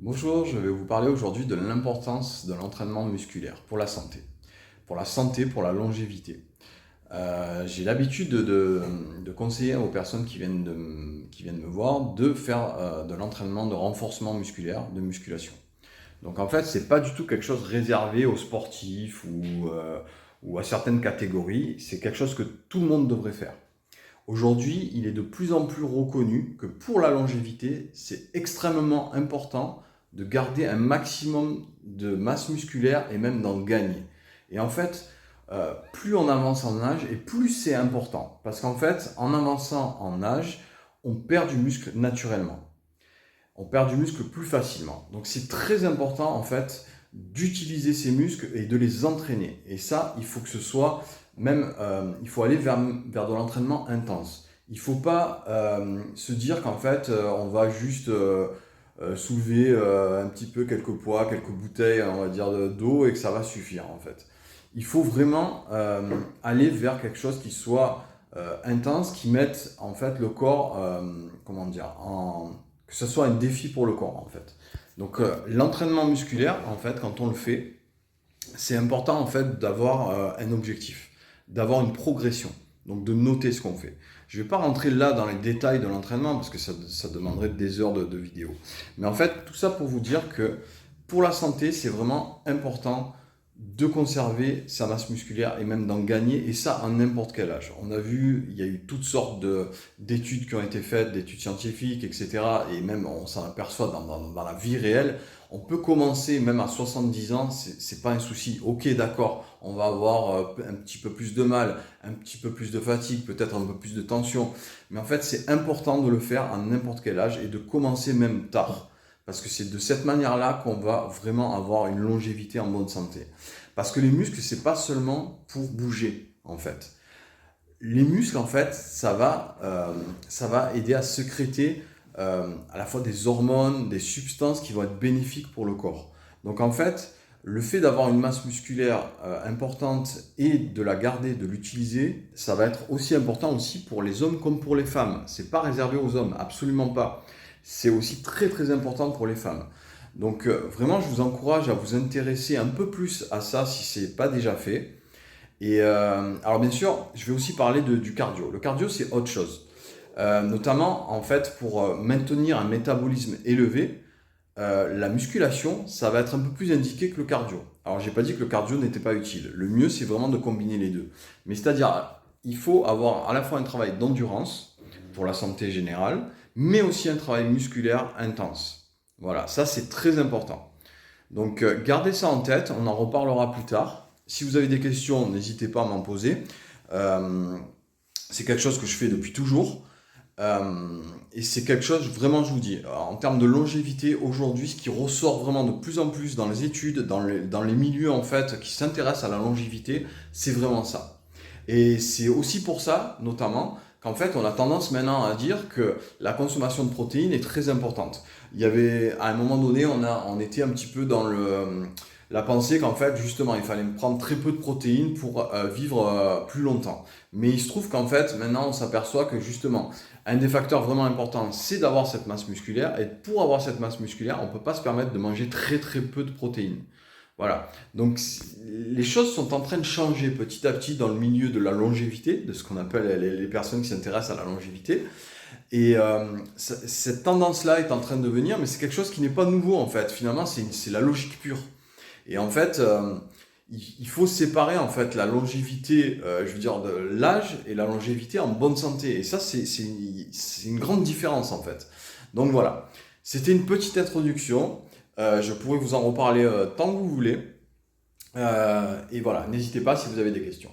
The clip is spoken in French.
Bonjour, je vais vous parler aujourd'hui de l'importance de l'entraînement musculaire pour la santé. Pour la santé, pour la longévité. J'ai l'habitude de conseiller aux personnes qui viennent me voir de faire de l'entraînement de renforcement musculaire, de musculation. Donc en fait, c'est pas du tout quelque chose réservé aux sportifs ou à certaines catégories, c'est quelque chose que tout le monde devrait faire. Aujourd'hui, il est de plus en plus reconnu que pour la longévité, c'est extrêmement important de garder un maximum de masse musculaire et même d'en gagner. Et en fait, plus on avance en âge et plus c'est important. Parce qu'en fait, en avançant en âge, on perd du muscle naturellement. On perd du muscle plus facilement. Donc c'est très important en fait d'utiliser ces muscles et de les entraîner. Et ça, il faut que ce soit il faut aller vers de l'entraînement intense. Il ne faut pas se dire qu'en fait, on va juste soulever un petit peu quelques poids, quelques bouteilles, on va dire, d'eau et que ça va suffire en fait. Il faut vraiment aller vers quelque chose qui soit intense, qui mette en fait le corps, comment dire, que ce soit un défi pour le corps en fait. Donc l'entraînement musculaire, en fait, quand on le fait, c'est important en fait d'avoir un objectif, d'avoir une progression, donc de noter ce qu'on fait. Je ne vais pas rentrer là dans les détails de l'entraînement parce que ça demanderait des heures de vidéo. Mais en fait, tout ça pour vous dire que pour la santé, c'est vraiment important de conserver sa masse musculaire et même d'en gagner, et ça à n'importe quel âge. On a vu, il y a eu toutes sortes d'études qui ont été faites, d'études scientifiques, etc. Et même on s'en aperçoit dans la vie réelle. On peut commencer même à 70 ans, c'est pas un souci. Ok, d'accord, on va avoir un petit peu plus de mal, un petit peu plus de fatigue, peut-être un peu plus de tension. Mais en fait, c'est important de le faire à n'importe quel âge et de commencer même tard. Parce que c'est de cette manière-là qu'on va vraiment avoir une longévité en bonne santé. Parce que les muscles, c'est pas seulement pour bouger, en fait. Les muscles, en fait, ça va aider à sécréter à la fois des hormones, des substances qui vont être bénéfiques pour le corps. Donc, en fait, le fait d'avoir une masse musculaire importante et de la garder, de l'utiliser, ça va être aussi important aussi pour les hommes comme pour les femmes. C'est pas réservé aux hommes, absolument pas. C'est aussi très très important pour les femmes. Donc vraiment, je vous encourage à vous intéresser un peu plus à ça si ce n'est pas déjà fait. Et alors bien sûr, je vais aussi parler du cardio. Le cardio, c'est autre chose. Notamment, en fait, pour maintenir un métabolisme élevé, la musculation, ça va être un peu plus indiqué que le cardio. Alors, j'ai pas dit que le cardio n'était pas utile. Le mieux, c'est vraiment de combiner les deux. Mais c'est-à-dire, il faut avoir à la fois un travail d'endurance pour la santé générale, mais aussi un travail musculaire intense. Voilà, ça c'est très important. Donc, gardez ça en tête, on en reparlera plus tard. Si vous avez des questions, n'hésitez pas à m'en poser. Euh, c'est quelque chose que je fais depuis toujours. Et c'est quelque chose, vraiment, je vous dis, en termes de longévité, aujourd'hui, ce qui ressort vraiment de plus en plus dans les études, dans les milieux en fait, qui s'intéressent à la longévité, c'est vraiment ça. Et c'est aussi pour ça, notamment, qu'en fait, on a tendance maintenant à dire que la consommation de protéines est très importante. Il y avait, à un moment donné, on était un petit peu dans la pensée qu'en fait, justement, il fallait prendre très peu de protéines pour vivre plus longtemps. Mais il se trouve qu'en fait, maintenant, on s'aperçoit que justement, un des facteurs vraiment importants, c'est d'avoir cette masse musculaire. Et pour avoir cette masse musculaire, on ne peut pas se permettre de manger très très peu de protéines. Voilà. Donc les choses sont en train de changer petit à petit dans le milieu de la longévité, de ce qu'on appelle les personnes qui s'intéressent à la longévité. Et cette tendance-là est en train de venir, mais c'est quelque chose qui n'est pas nouveau en fait. Finalement, c'est la logique pure. Et en fait, il faut séparer en fait la longévité, je veux dire, de l'âge et la longévité en bonne santé. Et ça, c'est une grande différence en fait. Donc voilà, c'était une petite introduction. Je pourrais vous en reparler tant que vous voulez. Et voilà, n'hésitez pas si vous avez des questions.